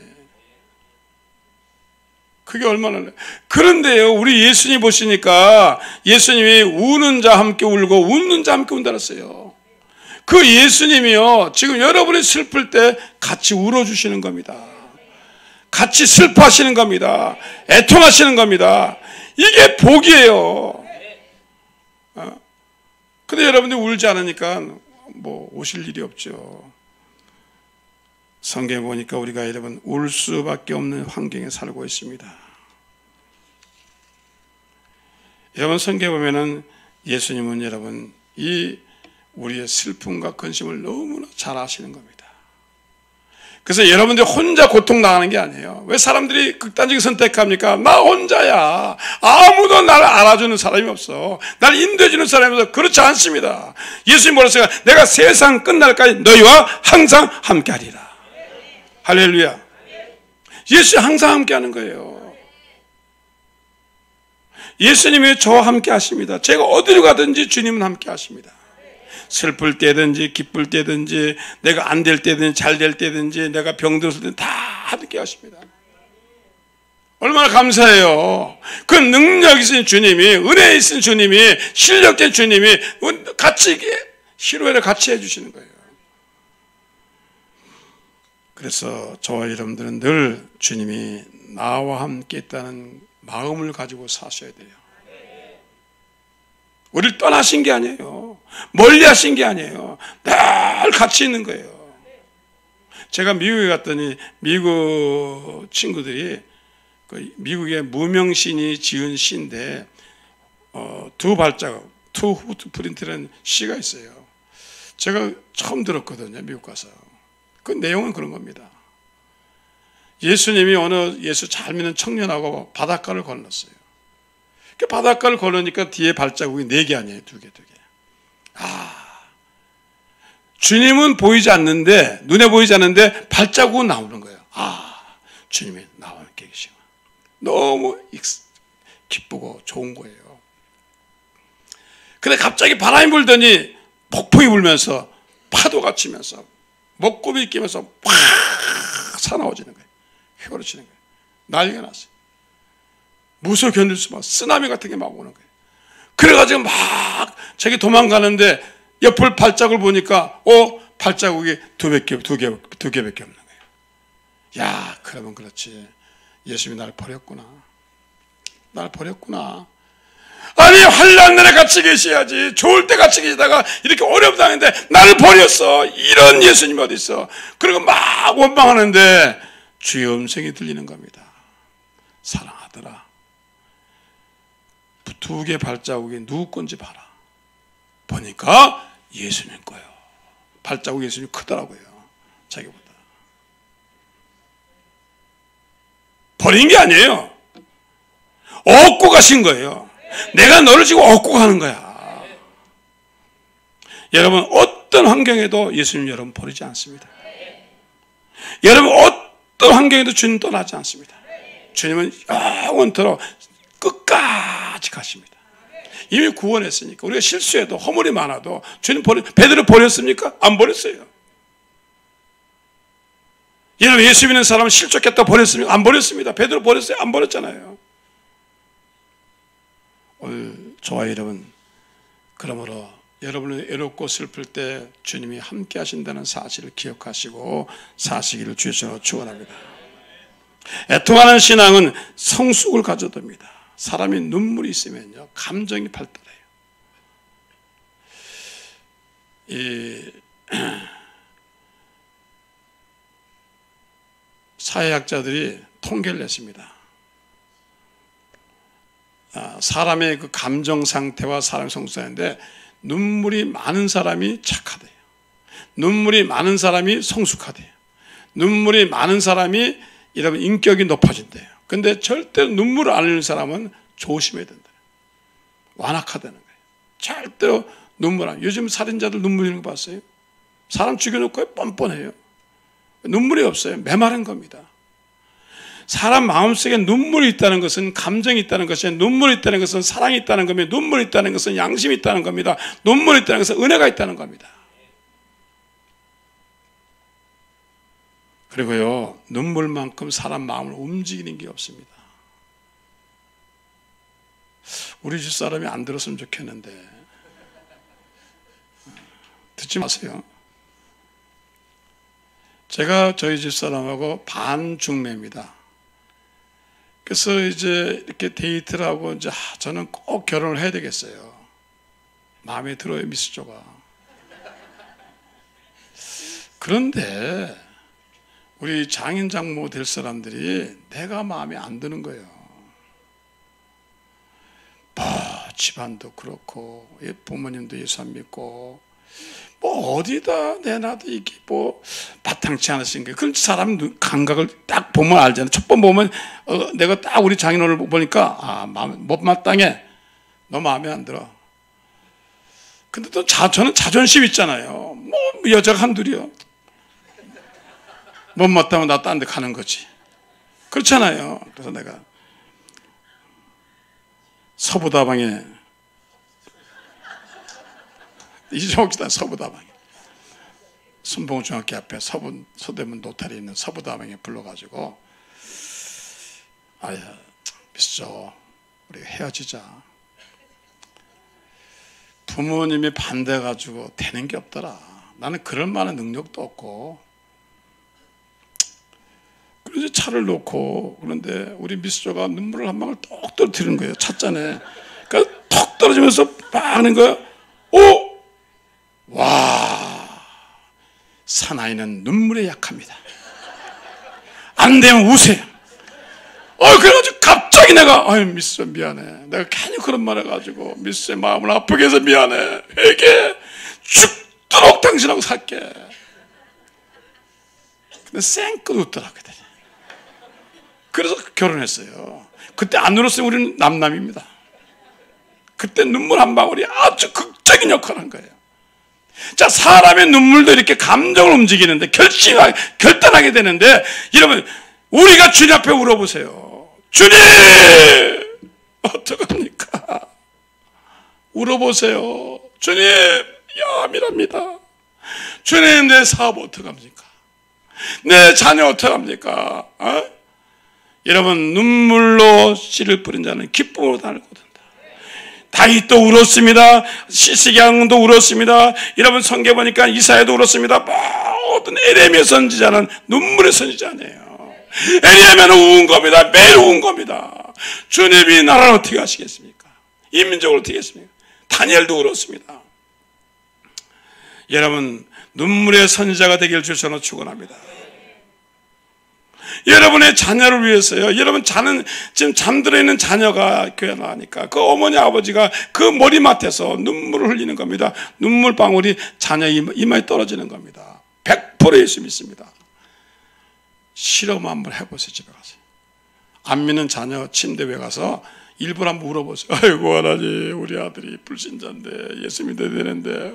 그게 얼마나 은혜. 그런데요, 우리 예수님 보시니까 예수님이 우는 자 함께 울고 웃는 자 함께 운다 그랬어요. 그 예수님이요, 지금 여러분이 슬플 때 같이 울어주시는 겁니다. 같이 슬퍼하시는 겁니다. 애통하시는 겁니다. 이게 복이에요. 근데 여러분들이 울지 않으니까 뭐 오실 일이 없죠. 성경에 보니까 우리가 여러분 울 수밖에 없는 환경에 살고 있습니다. 여러분, 성경에 보면은 예수님은 여러분 이 우리의 슬픔과 근심을 너무나 잘 아시는 겁니다. 그래서 여러분들이 혼자 고통당하는 게 아니에요. 왜 사람들이 극단적인 선택합니까? 나 혼자야. 아무도 나를 알아주는 사람이 없어. 나를 인도해주는 사람이 없어. 그렇지 않습니다. 예수님 뭐라 했어요? 내가 세상 끝날까지 너희와 항상 함께하리라. 할렐루야. 예수 항상 함께하는 거예요. 예수님이 저와 함께 하십니다. 제가 어디로 가든지 주님은 함께 하십니다. 슬플 때든지 기쁠 때든지 내가 안 될 때든지 잘 될 때든지 내가 병들었을 때는 다 함께 하십니다. 얼마나 감사해요. 그 능력 있으신 주님이, 은혜 있으신 주님이, 실력된 주님이 같이 희로애를 같이 해주시는 거예요. 그래서 저와 여러분들은 늘 주님이 나와 함께 있다는 마음을 가지고 사셔야 돼요. 우리를 떠나신 게 아니에요. 멀리 하신 게 아니에요. 늘 같이 있는 거예요. 제가 미국에 갔더니 미국 친구들이 미국의 무명신이 지은 시인데 두 발자국, 투 후트프린트라는 시가 있어요. 제가 처음 들었거든요, 미국 가서. 그 내용은 그런 겁니다. 예수님이 어느 예수 잘 믿는 청년하고 바닷가를 건넜어요. 그 바닷가를 걸으니까 뒤에 발자국이 4개 아니에요, 2개. 주님은 보이지 않는데, 눈에 보이지 않는데 발자국은 나오는 거예요. 아, 주님이 나와 계시구나. 너무 기쁘고 좋은 거예요. 근데 갑자기 바람이 불더니 폭풍이 불면서 파도가 치면서 먹구름이 끼면서 확 사나워지는 거예요. 휘어르치는 거예요. 난리가 났어요. 무서워 견딜 수 없어. 쓰나미 같은 게 막 오는 거예요. 그래가지고 막 저기 도망가는데 옆을 발자국을 보니까 발자국이 두 개밖에 없는 거예요. 야, 그러면 그렇지. 예수님이 나를 버렸구나. 나를 버렸구나. 아니, 환난 날에 같이 계셔야지. 좋을 때 같이 계시다가 이렇게 어려움 당했는데 나를 버렸어. 이런 예수님이 어디 있어. 그리고 막 원망하는데 주의 음성이 들리는 겁니다. 사랑하더라. 두 개 발자국이 누구 건지 봐라. 보니까 예수님 거예요. 발자국 예수님 크더라고요. 자기보다. 버린 게 아니에요. 얻고 가신 거예요. 내가 너를 지금 얻고 가는 거야. 여러분, 어떤 환경에도 예수님 여러분 버리지 않습니다. 여러분, 어떤 환경에도 주님 떠나지 않습니다. 주님은 영원토록 끝까지 가십니다. 이미 구원했으니까. 우리가 실수해도 허물이 많아도 주님 베드로 버렸습니까? 안 버렸어요. 여러분, 예수 믿는 사람은 실족했다 버렸습니까? 안 버렸습니다. 베드로 버렸어요? 안 버렸잖아요. 오늘 저와 여러분, 그러므로 여러분이 외롭고 슬플 때 주님이 함께 하신다는 사실을 기억하시고 사시기를 주여서 축원합니다. 애통하는 신앙은 성숙을 가져둡니다. 사람이 눈물이 있으면요, 감정이 발달해요. 사회학자들이 통계를 냈습니다. 사람의 그 감정 상태와 사람 성숙인데, 눈물이 많은 사람이 착하대요. 눈물이 많은 사람이 성숙하대요. 눈물이 많은 사람이 여러분 인격이 높아진대요. 근데 절대로 눈물을 안 흘리는 사람은 조심해야 된다. 완악하다는 거예요. 절대로 눈물 안. 요즘 살인자들 눈물 흘리는 거 봤어요? 사람 죽여놓고 뻔뻔해요. 눈물이 없어요. 메마른 겁니다. 사람 마음속에 눈물이 있다는 것은, 감정이 있다는 것이, 눈물이 있다는 것은 사랑이 있다는 겁니다. 눈물이 있다는 것은 양심이 있다는 겁니다. 눈물이 있다는 것은 은혜가 있다는 겁니다. 그리고요, 눈물만큼 사람 마음을 움직이는 게 없습니다. 우리 집 사람이 안 들었으면 좋겠는데 듣지 마세요. 제가 저희 집 사람하고 반중매입니다. 그래서 이제 이렇게 데이트를 하고 이제 저는 꼭 결혼을 해야 되겠어요. 마음에 들어요, 미스조가. 그런데 우리 장인 장모 될 사람들이 내가 마음에 안 드는 거예요. 집안도 그렇고 부모님도 예수 안 믿고 어디다 내놔도 이게 바탕치 않으신 거예요. 그런 사람 감각을 딱 보면 알잖아요. 첫 번 보면 내가 딱 우리 장인어른을 보니까 못마땅해. 너 마음에 안 들어. 근데 또 저는 자존심 있잖아요. 여자가 한둘이요. 못마땅하면 나 딴 데 가는 거지. 그렇잖아요. 그래서 내가 서부다방에, 이정옥지단 서부다방에, 순봉중학교 앞에 서대문 노탈이 있는 서부다방에 불러가지고, 미스조, 우리 헤어지자. 부모님이 반대해가지고 되는 게 없더라. 나는 그럴 만한 능력도 없고. 그래서 차를 놓고, 그런데 우리 미스조가 눈물을 한 방울 똑 떨어뜨리는 거예요. 찻잔에. 그러니까 톡 떨어지면서 막 하는 거예요. 와, 사나이는 눈물에 약합니다. 안 되면 우세요. 그래가지고 갑자기 내가, 미스조 미안해. 내가 괜히 그런 말 해가지고 미스조의 마음을 아프게 해서 미안해. 회개, 죽도록 당신하고 살게. 근데 쌩끗 웃더라고요. 그래서 결혼했어요. 그때 안 울었으면 우리는 남남입니다. 그때 눈물 한 방울이 아주 극적인 역할을 한 거예요. 자, 사람의 눈물도 이렇게 감정을 움직이는데 결단하게 되는데, 여러분, 우리가 주님 앞에 울어보세요. 주님! 어떡합니까? 울어보세요. 주님, 야밀합니다. 주님, 내 사업 어떡합니까? 내 자녀 어떡합니까? 여러분, 눈물로 씨를 뿌린 자는 기쁨으로 단을 거둔다. 다윗도 울었습니다. 시스기야도 울었습니다. 여러분, 성경 보니까 이사야도 울었습니다. 모든 에레미야 선지자는 눈물의 선지자네요. 에레미야는 운 겁니다. 매일 운 겁니다. 주님이 나라를 어떻게 하시겠습니까? 이 민족을 어떻게 하십니까? 다니엘도 울었습니다. 여러분, 눈물의 선지자가 되기를 주 저는 축원합니다. 여러분의 자녀를 위해서요. 여러분 지금 잠들어 있는 자녀가 교회 나가니까 그 어머니 아버지가 그 머리맡에서 눈물을 흘리는 겁니다. 눈물 방울이 자녀 이마에 떨어지는 겁니다. 100% 예수 믿습니다. 실험 한번 해보세요. 집에 가서. 안 믿는 자녀 침대 위에 가서 일부러 한번 울어보세요. 아이고 하나님, 우리 아들이 불신자인데 예수 믿어야 되는데,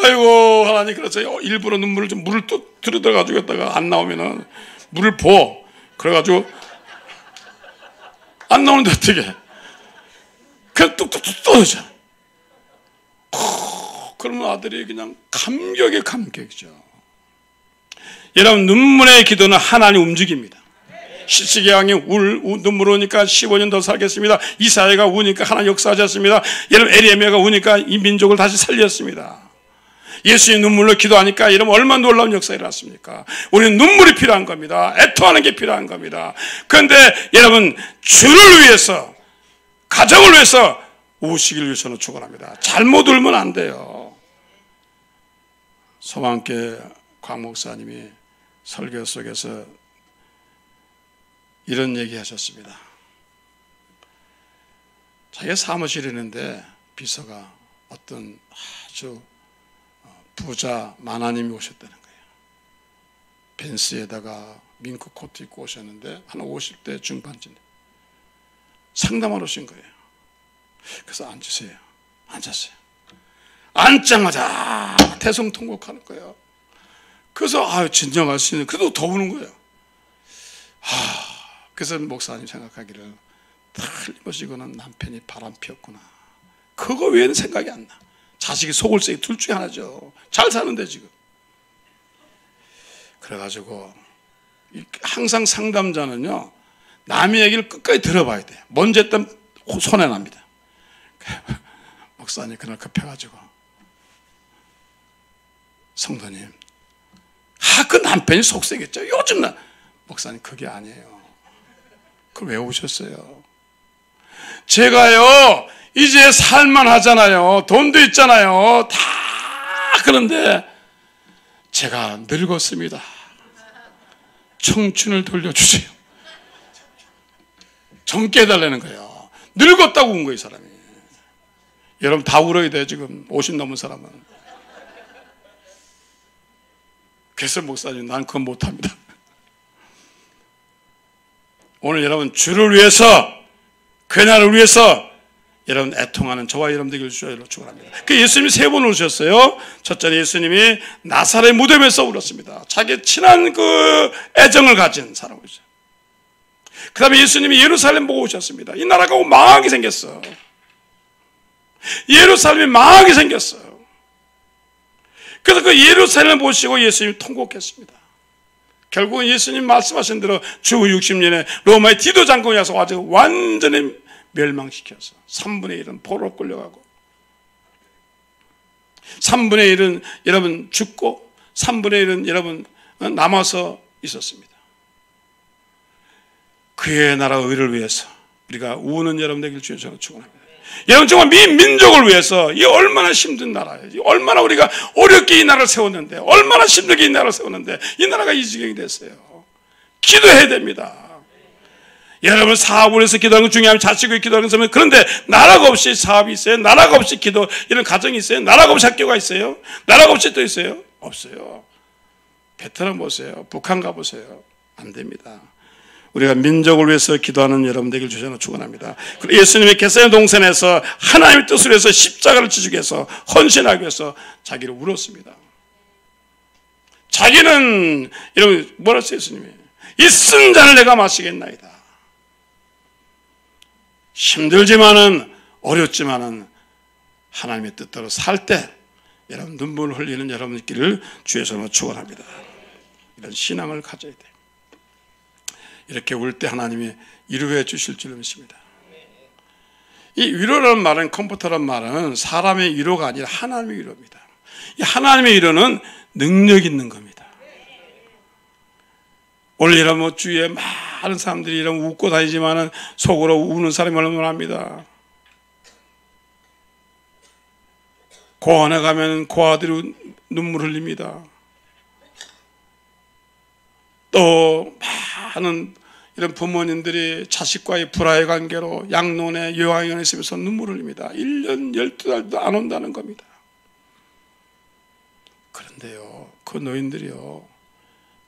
아이고 하나님, 그래서 일부러 눈물을 좀 물을 또 들여다가지고 있다가 안 나오면은 물을 부어. 그래가지고 안 나오는데 어떻게? 그냥 뚝뚝뚝 떨어져. 그러면 아들이 그냥 감격의 감격이죠. 여러분, 눈물의 기도는 하나님 움직입니다. 시스기야왕이 눈물 오니까 15년 더 살겠습니다. 이사야가 우니까 하나님 역사하셨습니다. 여러분, 에레미야가 우니까 이 민족을 다시 살렸습니다. 예수의 눈물로 기도하니까 여러분, 얼마나 놀라운 역사가 일어났습니까? 우리는 눈물이 필요한 겁니다. 애통하는 게 필요한 겁니다. 그런데 여러분, 주를 위해서, 가정을 위해서 우시기를 위해서는 축원합니다. 잘못 울면 안 돼요. 소망교회 곽 목사님이 설교 속에서 이런 얘기 하셨습니다. 자기가 사무실에 있는데 비서가 어떤 아주 부자 만화님이 오셨다는 거예요. 벤스에다가 밍크 코트 입고 오셨는데 한 50대 중반쯤 상담하러 오신 거예요. 그래서 앉으세요. 앉았어요. 앉자마자 대성통곡하는 거예요. 그래서 진정할 수 있는, 그래도 더 우는 거예요. 그래서 목사님 생각하기를 틀림없이 이거는 남편이 바람 피웠구나. 그거 외에는 생각이 안 나. 자식이 속을 썩이 둘 중에 하나죠. 잘 사는데 지금. 그래가지고 항상 상담자는요, 남의 얘기를 끝까지 들어봐야 돼요. 먼저 했던 손해납니다. 목사님 그날 급해가지고, 성도님, 그 남편이 속썩였죠. 요즘 목사님 그게 아니에요. 그걸 왜 오셨어요? 제가요 이제 살만하잖아요. 돈도 있잖아요. 다. 그런데 제가 늙었습니다. 청춘을 돌려주세요. 젊게 해달라는 거예요. 늙었다고 운 거예요, 이 사람이. 여러분 다 울어야 돼요. 지금 50 넘은 사람은. 그래서 목사님, 난 그건 못합니다. 오늘 여러분, 주를 위해서, 그 나라를 위해서 여러분 애통하는 저와 여러분 되기를 주여 축원합니다. 그 예수님이 3번 우셨어요. 첫째는 예수님이 나사렛 무덤에서 울었습니다. 자기 친한 그 애정을 가진 사람이죠. 그 다음에 예수님이 예루살렘 보고 오셨습니다. 이 나라가 망하게 생겼어. 예루살렘이 망하게 생겼어. 그래서 그 예루살렘을 보시고 예수님이 통곡했습니다. 결국은 예수님 말씀하신 대로 주 60년에 로마의 디도 장군이 와서 완전히 멸망시켜서 3분의 1은 포로로 끌려가고 3분의 1은 여러분 죽고 3분의 1은 여러분 남아서 있었습니다. 그의 나라 의를 위해서 우리가 우는 여러분 되길 주여 저는 축원합니다. 여러분 정말 민족을 위해서 이 얼마나 힘든 나라예요. 얼마나 우리가 어렵게 이 나라를 세웠는데, 얼마나 힘들게 이 나라를 세웠는데 이 나라가 이 지경이 됐어요. 기도해야 됩니다. 여러분 사업을 해서 기도하는 건 중요하면 자식을 위해 기도하는 것은, 그런데 나라가 없이 사업이 있어요? 나라가 없이 기도 이런 가정이 있어요? 나라가 없이 학교가 있어요? 나라가 없이 또 있어요? 없어요. 베트남 보세요. 북한 가보세요. 안 됩니다. 우리가 민족을 위해서 기도하는 여러분 되길 주셔서 축원합니다. 그리고 예수님이 겟세마네 동산에서 하나님의 뜻을 위해서 십자가를 지시기 위해서 헌신하기 위해서 자기를 울었습니다. 자기는 이런 뭐라 했어요? 예수님이 이 쓴 잔을 내가 마시겠나이다. 힘들지만은 어렵지만은 하나님의 뜻대로 살 때 여러분 눈물을 흘리는 여러분들끼를 주에서 축원합니다. 이런 신앙을 가져야 돼요. 이렇게 울 때 하나님이 위로해 주실 줄 믿습니다. 이 위로라는 말은, 컴포터라는 말은 사람의 위로가 아니라 하나님의 위로입니다. 이 하나님의 위로는 능력 있는 겁니다. 오늘 이런 뭐 주위에 많은 사람들이 이런 웃고 다니지만은 속으로 우는 사람이 얼마나 합니다. 고아원에 가면 고아들이 눈물 흘립니다. 또 많은 이런 부모님들이 자식과의 불화의 관계로 양론에 요양원에 있으면서 눈물을 흘립니다. 1년 12달도 안 온다는 겁니다. 그런데요, 그 노인들이요,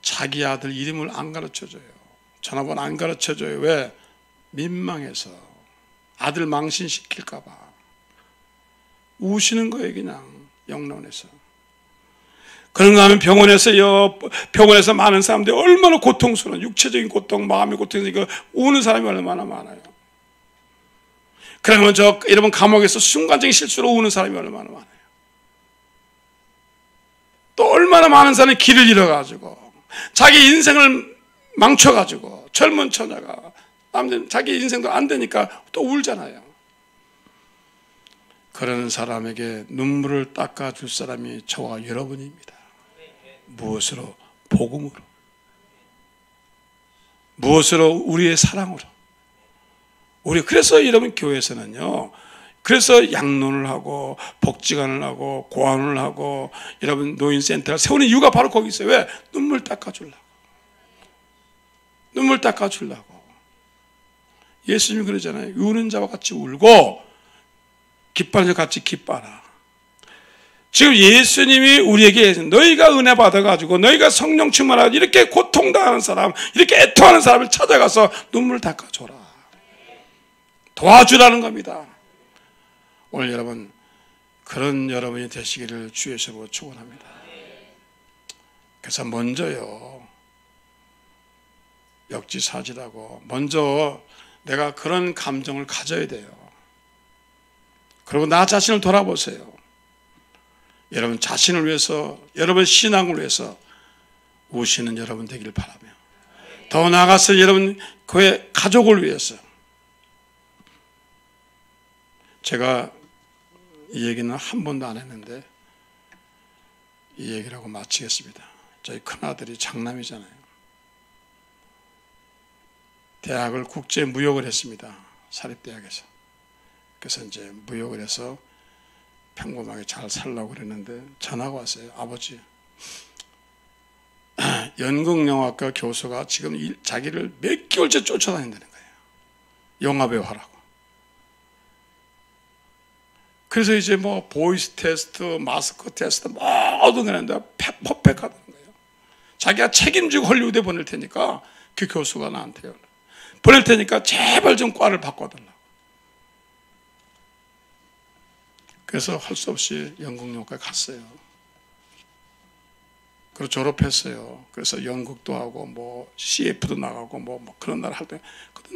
자기 아들 이름을 안 가르쳐줘요. 전화번호 안 가르쳐줘요. 왜? 민망해서. 아들 망신시킬까봐. 우시는 거예요, 그냥 영론에서. 그런가 하면 병원에서 많은 사람들이 얼마나 고통스러운, 육체적인 고통, 마음의 고통이니까 우는 사람이 얼마나 많아요. 그러면 여러분 감옥에서 순간적인 실수로 우는 사람이 얼마나 많아요. 또 얼마나 많은 사람이 길을 잃어가지고 자기 인생을 망쳐가지고 젊은 처녀가 자기 인생도 안 되니까 또 울잖아요. 그런 사람에게 눈물을 닦아줄 사람이 저와 여러분입니다. 무엇으로? 복음으로. 무엇으로? 우리의 사랑으로. 그래서 여러분 교회에서는요, 그래서 양론을 하고 복지관을 하고 고아원을 하고 여러분 노인센터를 세우는 이유가 바로 거기 있어요. 왜? 눈물 닦아주려고. 눈물 닦아주려고. 예수님이 그러잖아요. 우는 자와 같이 울고 기뻐하는 자와 같이 기뻐하라. 지금 예수님이 우리에게 너희가 은혜 받아가지고 너희가 성령 충만하고 이렇게 고통당하는 사람, 이렇게 애통하는 사람을 찾아가서 눈물 닦아줘라. 도와주라는 겁니다. 오늘 여러분 그런 여러분이 되시기를 주의 이름으로 축원합니다. 그래서 먼저요, 역지사지라고 먼저 내가 그런 감정을 가져야 돼요. 그리고 나 자신을 돌아보세요. 여러분 자신을 위해서, 여러분 신앙을 위해서 우시는 여러분 되기를 바라며, 더 나아가서 여러분 교회 가족을 위해서. 제가 이 얘기는 한 번도 안 했는데 이 얘기를 하고 마치겠습니다. 저희 큰아들이 장남이잖아요. 대학을 국제무역을 했습니다. 사립대학에서. 그래서 이제 무역을 해서 평범하게 잘 살려고 그랬는데 전화가 왔어요. 아버지, 연극영화과 교수가 지금 자기를 몇 개월째 쫓아다닌다는 거예요. 영화배우 하라고. 그래서 이제 뭐 보이스 테스트, 마스크 테스트 모든 거 했는데 퍼펙하다는 거예요. 자기가 책임지고 헐리우드에 보낼 테니까 그 교수가 나한테요, 보낼 테니까 제발 좀 과를 바꿔달라고. 그래서 할 수 없이 연극영화과에 갔어요. 그리고 졸업했어요. 그래서 연극도 하고 뭐 CF도 나가고 뭐 그런 날 할 때,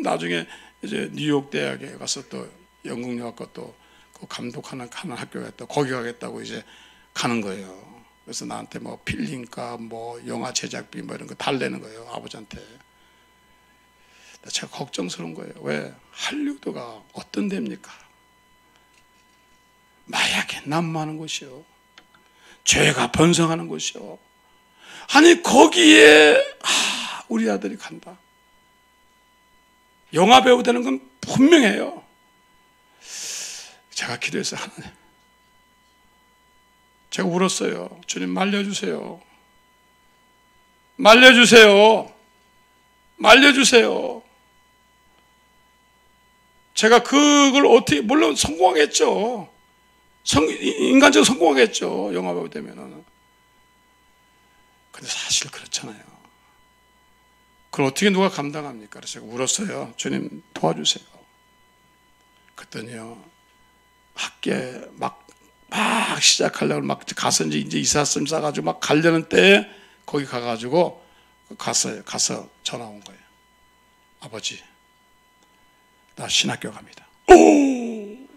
나중에 이제 뉴욕 대학에 가서 또 연극영화과 또 그 감독하는 학교에 또 거기 가겠다고 이제 가는 거예요. 그래서 나한테 뭐 필링값, 뭐 영화 제작비 뭐 이런 거 달래는 거예요, 아버지한테. 제가 걱정스러운 거예요. 왜? 할리우드가 어떤 데입니까? 마약에 난무하는 곳이요, 죄가 번성하는 곳이요. 아니 거기에 우리 아들이 간다. 영화 배우 되는 건 분명해요. 제가 기도해서 하나님, 제가 울었어요. 주님 말려주세요. 말려주세요. 말려주세요. 제가 그걸 어떻게, 물론 성공하겠죠. 인간적으로 성공하겠죠, 영화배우 되면은. 근데 사실 그렇잖아요. 그걸 어떻게 누가 감당합니까? 그래서 제가 울었어요. 주님 도와주세요. 그랬더니요, 학교에 막 시작하려고 막 가서 이제 이사씀 싸가지고 막 가려는 때에 거기 가가지고 가서 전화 온 거예요. 아버지, 나 신학교 갑니다. 오!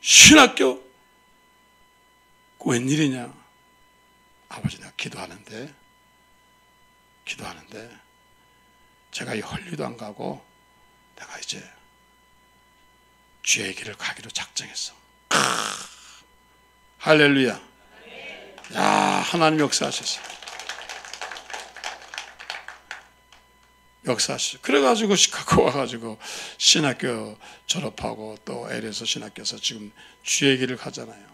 신학교? 그 웬일이냐? 아버지, 내가 기도하는데 제가 이 헐리도 안 가고 내가 이제 주의 길을 가기로 작정했어. 할렐루야. 야, 하나님 역사하셨어. 그래가지고 시카고 와가지고 신학교 졸업하고 또 LA에서 신학교에서 지금 주의 길을 가잖아요.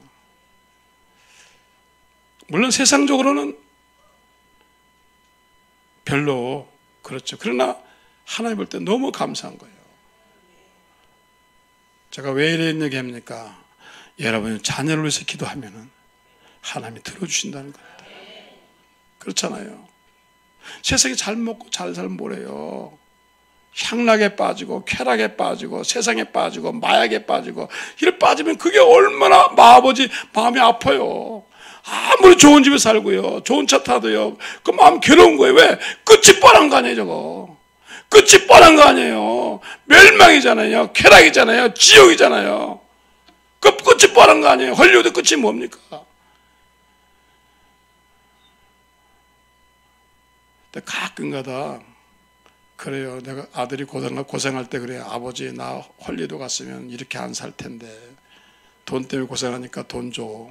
물론 세상적으로는 별로 그렇죠. 그러나 하나님 볼 때 너무 감사한 거예요. 제가 왜 이런 얘기 합니까? 여러분이 자녀를 위해서 기도하면은 하나님이 들어주신다는 겁니다. 그렇잖아요. 세상에 잘 먹고 잘 살면 뭐래요? 향락에 빠지고 쾌락에 빠지고 세상에 빠지고 마약에 빠지고 이래 빠지면 그게 얼마나 아버지 마음이 아파요. 아무리 좋은 집에 살고요, 좋은 차 타도요, 그 마음 괴로운 거예요. 왜? 끝이 뻔한 거 아니에요, 저거. 끝이 뻔한 거 아니에요. 멸망이잖아요. 쾌락이잖아요. 지옥이잖아요. 그 끝이 뻔한 거 아니에요. 헐리우드 끝이 뭡니까? 근데 가끔가다 그래요. 내가 아들이 고생할 때 그래요. 아버지, 나 헐리우드 갔으면 이렇게 안 살 텐데 돈 때문에 고생하니까 돈 줘.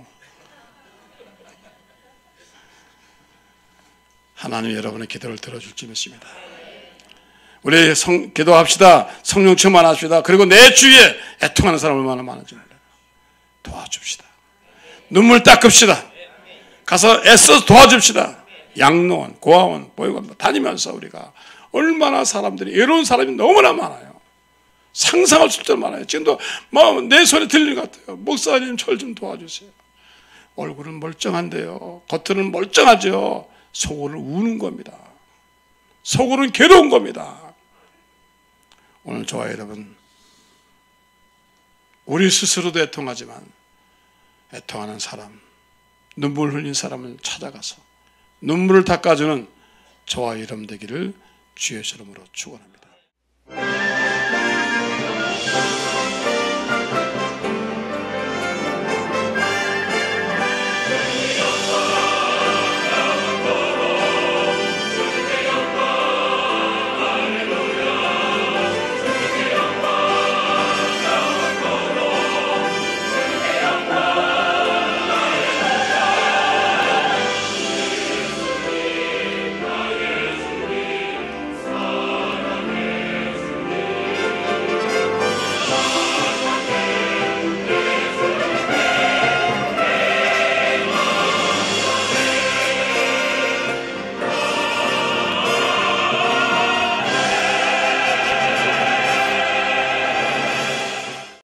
하나님 여러분의 기도를 들어줄지 믿습니다. 우리 기도합시다. 성령 충만합시다. 그리고 내 주위에 애통하는 사람 얼마나 많은지 몰라요. 도와줍시다. 눈물 닦읍시다. 가서 애써서 도와줍시다. 양로원, 고아원, 보육원 다니면서 우리가 얼마나 사람들이, 외로운 사람이 너무나 많아요. 상상할 수 없도록 많아요. 지금도 내 손에 들리는 것 같아요. 목사님, 절 좀 도와주세요. 얼굴은 멀쩡한데요, 겉으로는 멀쩡하죠. 속으로는 우는 겁니다. 속으로는 괴로운 겁니다. 오늘 저와 여러분, 우리 스스로도 애통하지만 애통하는 사람, 눈물 흘린 사람을 찾아가서 눈물을 닦아주는 저와 여러분 되기를 주의 이름으로 축원합니다.